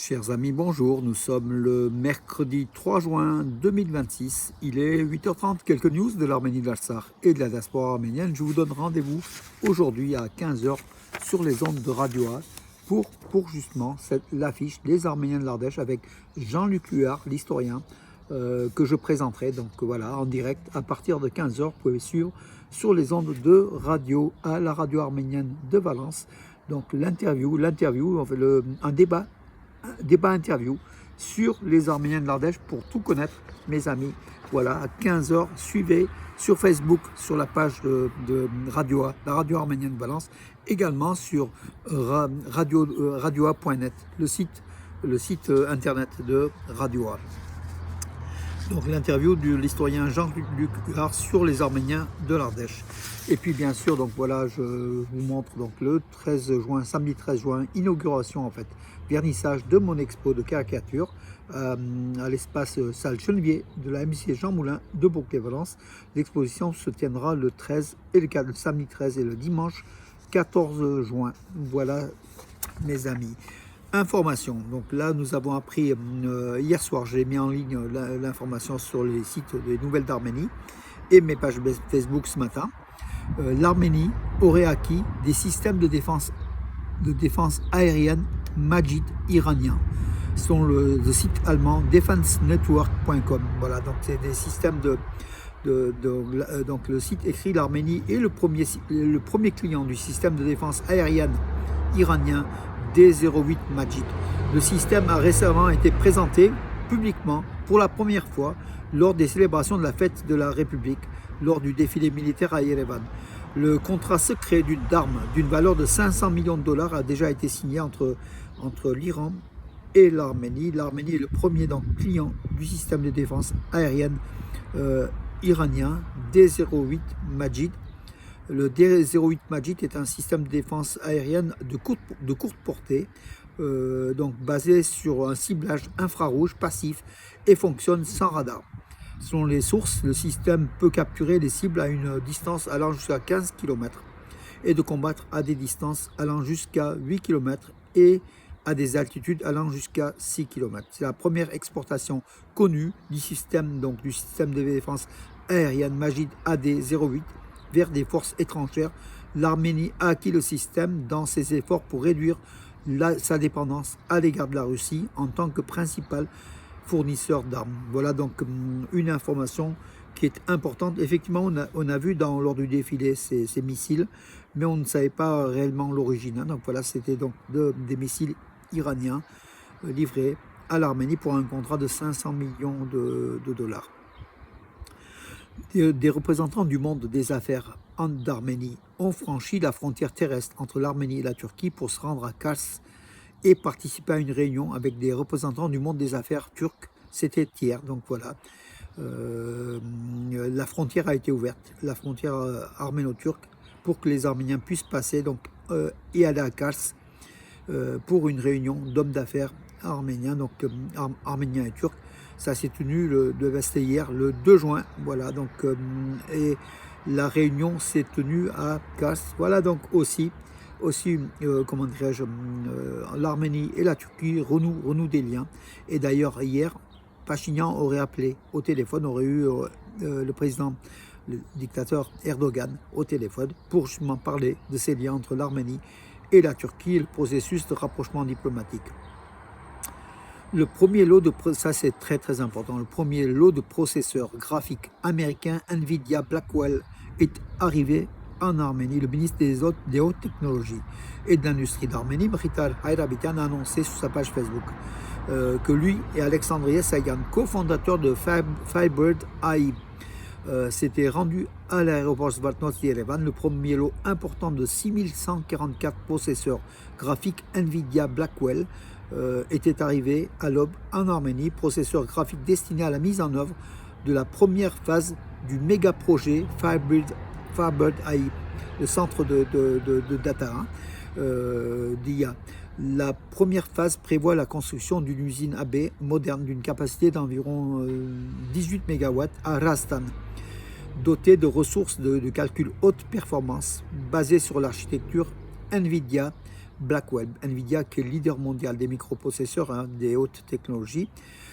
Chers amis, bonjour. Nous sommes le mercredi 3 juin 2026. Il est 8h30. Quelques news de l'Arménie de l'Artsakh et de la diaspora arménienne. Je vous donne rendez-vous aujourd'hui à 15h sur les ondes de Radio A pour justement l'affiche des Arméniens de l'Ardèche avec Jean-Luc Huard, l'historien, que je présenterai. Donc voilà, en direct à partir de 15h. Vous pouvez suivre sur les ondes de Radio A, la radio arménienne de Valence. Donc l'interview, on fait un débat interview sur les Arméniens de l'Ardèche pour tout connaître, mes amis. Voilà, à 15h, suivez sur Facebook, sur la page de Radio A, la radio arménienne de Valence, également sur radioa.net, le site internet de Radio A. Donc l'interview de l'historien Jean-Luc Huard sur les Arméniens de l'Ardèche. Et puis bien sûr, donc voilà, je vous montre donc le 13 juin, samedi 13 juin, inauguration en fait, vernissage de mon expo de caricature à l'espace salle Chenevier de la MJC Jean Moulin de Bourg-les-Valence. L'exposition se tiendra le 13 et le samedi 13 et le dimanche 14 juin. Voilà mes amis. Information. Donc là, nous avons appris hier soir, j'ai mis en ligne l'information sur les sites des Nouvelles d'Arménie et mes pages Facebook ce matin. L'Arménie aurait acquis des systèmes de défense aérienne Majid iranien. Selon le site allemand defensenetwork.com. Voilà, donc c'est des systèmes donc le site écrit l'Arménie est le premier client du système de défense aérienne iranien D08 Majid. Le système a récemment été présenté publiquement pour la première fois lors des célébrations de la fête de la République, lors du défilé militaire à Yerevan. Le contrat secret d'armes d'une valeur de 500 millions de dollars a déjà été signé entre l'Iran et l'Arménie. L'Arménie est le premier client du système de défense aérienne iranien D08 Majid. Le D08 Majid est un système de défense aérienne de courte portée, donc basé sur un ciblage infrarouge passif et fonctionne sans radar. Selon les sources, le système peut capturer les cibles à une distance allant jusqu'à 15 km et de combattre à des distances allant jusqu'à 8 km et à des altitudes allant jusqu'à 6 km. C'est la première exportation connue du système de défense aérienne Majid AD08 vers des forces étrangères. L'Arménie a acquis le système dans ses efforts pour réduire sa dépendance à l'égard de la Russie en tant que principal fournisseur d'armes. Voilà donc une information qui est importante. Effectivement, on a vu lors du défilé ces missiles, mais on ne savait pas réellement l'origine. Donc voilà, c'était donc des missiles iraniens livrés à l'Arménie pour un contrat de 500 millions de dollars. Des représentants du monde des affaires d'Arménie ont franchi la frontière terrestre entre l'Arménie et la Turquie pour se rendre à Kars et participer à une réunion avec des représentants du monde des affaires turcs. C'était hier, donc voilà. La frontière a été ouverte, la frontière arméno-turque, pour que les Arméniens puissent passer et aller à Kars pour une réunion d'hommes d'affaires arméniens, donc arméniens et turcs. Ça s'est tenu c'était hier, le 2 juin, voilà, donc, et la réunion s'est tenue à Kars. Voilà, donc aussi comment dirais-je, l'Arménie et la Turquie renouent des liens. Et d'ailleurs, hier, Pachinian aurait appelé au téléphone, aurait eu le président, le dictateur Erdogan au téléphone pour justement parler de ces liens entre l'Arménie et la Turquie et le processus de rapprochement diplomatique. Le premier lot ça c'est très très important, le premier lot de processeurs graphiques américains Nvidia Blackwell est arrivé en Arménie. Le ministre des hautes technologies et de l'industrie d'Arménie, Mrital Hayrabitan, a annoncé sur sa page Facebook que lui et Alexandrie Sagan, cofondateurs de Firebird AI, s'étaient rendus à l'aéroport Zvartnots Yerevan. Le premier lot important de 6144 processeurs graphiques Nvidia Blackwell était arrivé à l'aube en Arménie, processeur graphique destiné à la mise en œuvre de la première phase du méga projet Firebird AI, le centre de data d'IA. La première phase prévoit la construction d'une usine AB moderne d'une capacité d'environ 18 MW à Rastan, dotée de ressources de calcul haute performance basées sur l'architecture NVIDIA Blackwell. Nvidia, qui est leader mondial des microprocesseurs, hein, des hautes technologies.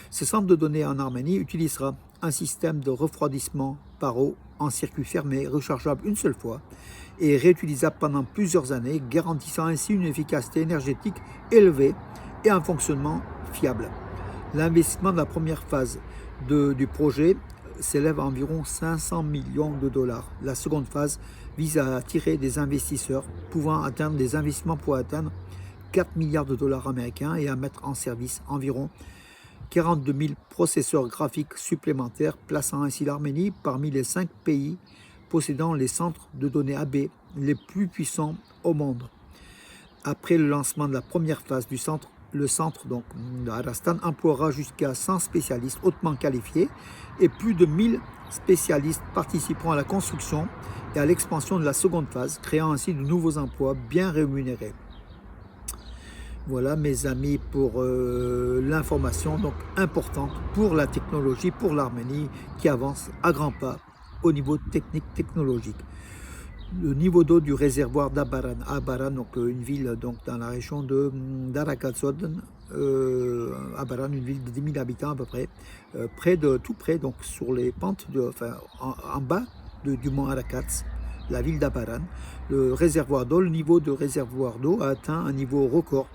Ce centre de données en Arménie utilisera un système de refroidissement par eau en circuit fermé, rechargeable une seule fois et réutilisable pendant plusieurs années, garantissant ainsi une efficacité énergétique élevée et un fonctionnement fiable. L'investissement de la première phase du projet s'élève à environ 500 millions de dollars. La seconde phase vise à attirer des investisseurs pouvant atteindre des investissements pour atteindre 4 milliards de dollars américains et à mettre en service environ 42 000 processeurs graphiques supplémentaires, plaçant ainsi l'Arménie parmi les 5 pays possédant les centres de données AB les plus puissants au monde. Après le lancement de la première phase du centre, le centre donc, de Arastan emploiera jusqu'à 100 spécialistes hautement qualifiés et plus de 1000 spécialistes participeront à la construction et à l'expansion de la seconde phase, créant ainsi de nouveaux emplois bien rémunérés. Voilà mes amis pour l'information donc importante pour la technologie, pour l'Arménie qui avance à grands pas au niveau technologique. Le niveau d'eau du réservoir d'Abaran, donc une ville donc, dans la région d'Arakatsod, Abaran, une ville de 10 000 habitants à peu près, tout près, donc sur les pentes, en bas du mont Arakats, la ville d'Abaran. Le réservoir d'eau, le niveau de réservoir d'eau a atteint un niveau record,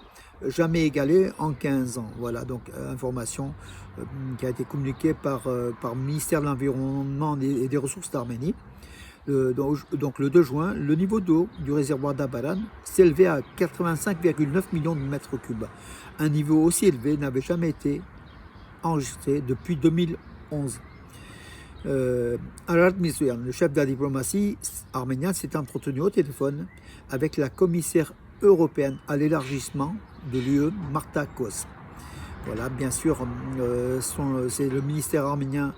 jamais égalé en 15 ans. Voilà, donc information qui a été communiquée par le ministère de l'Environnement et des Ressources d'Arménie. Donc le 2 juin, le niveau d'eau du réservoir d'Abaran s'élevait à 85,9 millions de mètres cubes. Un niveau aussi élevé n'avait jamais été enregistré depuis 2011. Arad Mirzoyan, le chef de la diplomatie arménienne, s'est entretenu au téléphone avec la commissaire européenne à l'élargissement de l'UE, Marta Kos. Voilà, bien sûr, c'est le ministère arménien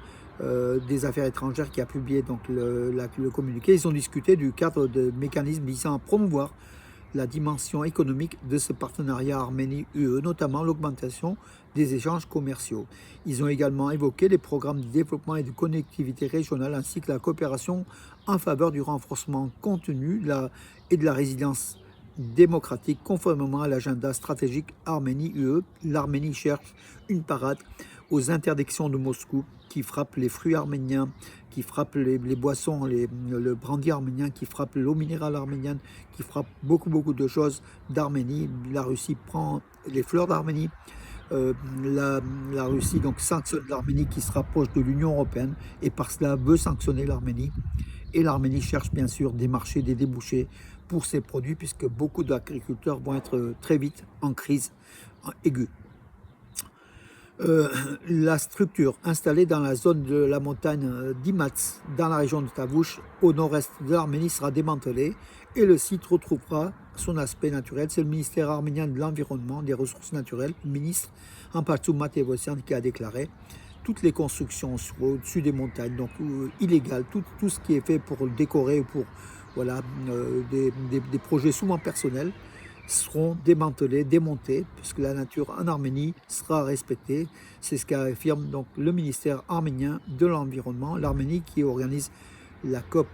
des Affaires étrangères qui a publié donc le communiqué. Ils ont discuté du cadre de mécanismes visant à promouvoir la dimension économique de ce partenariat Arménie-UE, notamment l'augmentation des échanges commerciaux. Ils ont également évoqué les programmes de développement et de connectivité régionale ainsi que la coopération en faveur du renforcement continu et de la résilience démocratique conformément à l'agenda stratégique Arménie-UE. L'Arménie cherche une parade aux interdictions de Moscou qui frappent les fruits arméniens, qui frappent les boissons, le brandy arménien, qui frappent l'eau minérale arménienne, qui frappent beaucoup de choses d'Arménie. La Russie prend les fleurs d'Arménie. La Russie donc sanctionne l'Arménie qui se rapproche de l'Union européenne et par cela veut sanctionner l'Arménie. Et l'Arménie cherche bien sûr des marchés, des débouchés pour ses produits puisque beaucoup d'agriculteurs vont être très vite en crise aiguë. La structure installée dans la zone de la montagne d'Imats, dans la région de Tavouche, au nord-est de l'Arménie, sera démantelée et le site retrouvera son aspect naturel. C'est le ministère arménien de l'Environnement, des Ressources naturelles, le ministre Ampatou Matevosyan, qui a déclaré toutes les constructions au-dessus des montagnes, donc illégales, tout ce qui est fait pour le décorer, pour voilà, des projets souvent personnels, seront démantelés, démontés, puisque la nature en Arménie sera respectée. C'est ce qu'affirme donc le ministère arménien de l'Environnement, l'Arménie qui organise la COP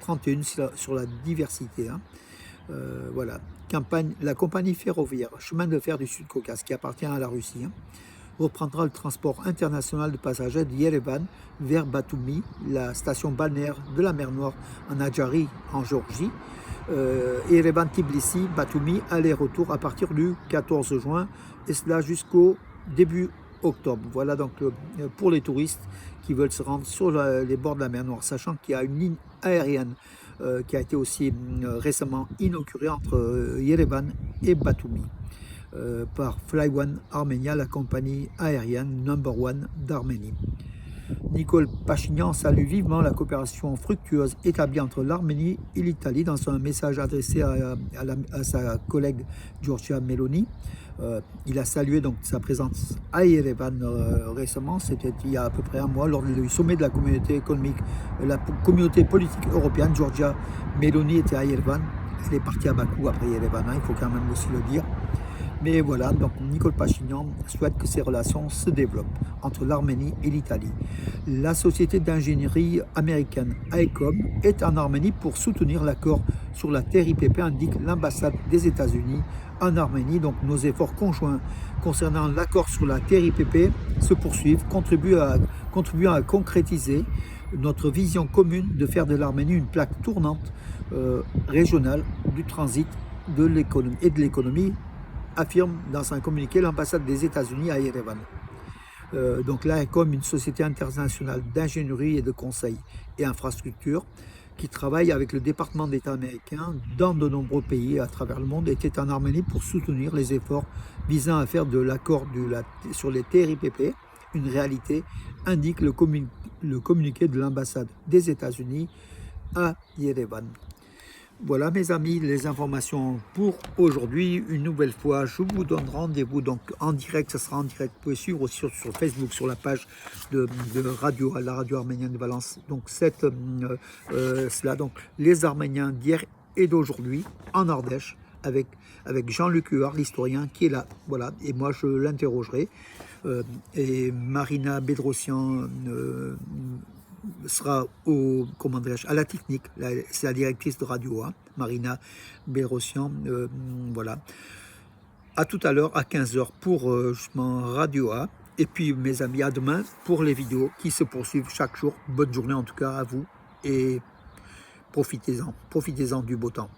31 sur la diversité. Voilà. La compagnie ferroviaire Chemin de fer du Sud-Caucase, qui appartient à la Russie, reprendra le transport international de passagers d'Yerevan vers Batumi, la station balnéaire de la mer Noire en Adjari, en Géorgie. Yerevan, Tbilissi, Batumi, aller-retour à partir du 14 juin et cela jusqu'au début octobre. Voilà donc pour les touristes qui veulent se rendre sur les bords de la mer Noire, sachant qu'il y a une ligne aérienne qui a été aussi récemment inaugurée entre Yerevan et Batumi par Flyone Armenia, la compagnie aérienne number one d'Arménie. Nicole Pachinian salue vivement la coopération fructueuse établie entre l'Arménie et l'Italie dans un message adressé à sa collègue Giorgia Meloni. Il a salué donc sa présence à Yerevan récemment, c'était il y a à peu près un mois, lors du sommet de la communauté économique, la communauté politique européenne. Giorgia Meloni était à Yerevan, elle est partie à Bakou après Yerevan, il faut quand même aussi le dire. Mais voilà, donc Nicole Pachinian souhaite que ces relations se développent entre l'Arménie et l'Italie. La société d'ingénierie américaine AECOM est en Arménie pour soutenir l'accord sur la terre IPP, indique l'ambassade des États-Unis en Arménie. Donc nos efforts conjoints concernant l'accord sur la terre IPP se poursuivent, contribuant à concrétiser notre vision commune de faire de l'Arménie une plaque tournante régionale du transit de l'économie et de l'économie, affirme dans un communiqué l'ambassade des États-Unis à Yerevan. Donc là, comme une société internationale d'ingénierie et de conseil et infrastructure qui travaille avec le département d'État américain dans de nombreux pays à travers le monde, était en Arménie pour soutenir les efforts visant à faire de l'accord sur les TRIPP une réalité, indique le communiqué de l'ambassade des États-Unis à Yerevan. Voilà mes amis, les informations pour aujourd'hui. Une nouvelle fois, je vous donne rendez-vous donc en direct, ça sera en direct, vous pouvez suivre aussi sur Facebook, sur la page de radio, la radio arménienne de Valence. Donc cela, donc les Arméniens d'hier et d'aujourd'hui en Ardèche, avec Jean-Luc Huard, l'historien, qui est là, voilà, et moi je l'interrogerai. Et Marina Bedrossian sera à la technique, c'est la directrice de Radio A, Marina Bedrossian, voilà. À tout à l'heure, à 15h pour justement Radio A. Et puis mes amis, à demain pour les vidéos qui se poursuivent chaque jour. Bonne journée en tout cas à vous et profitez-en du beau temps.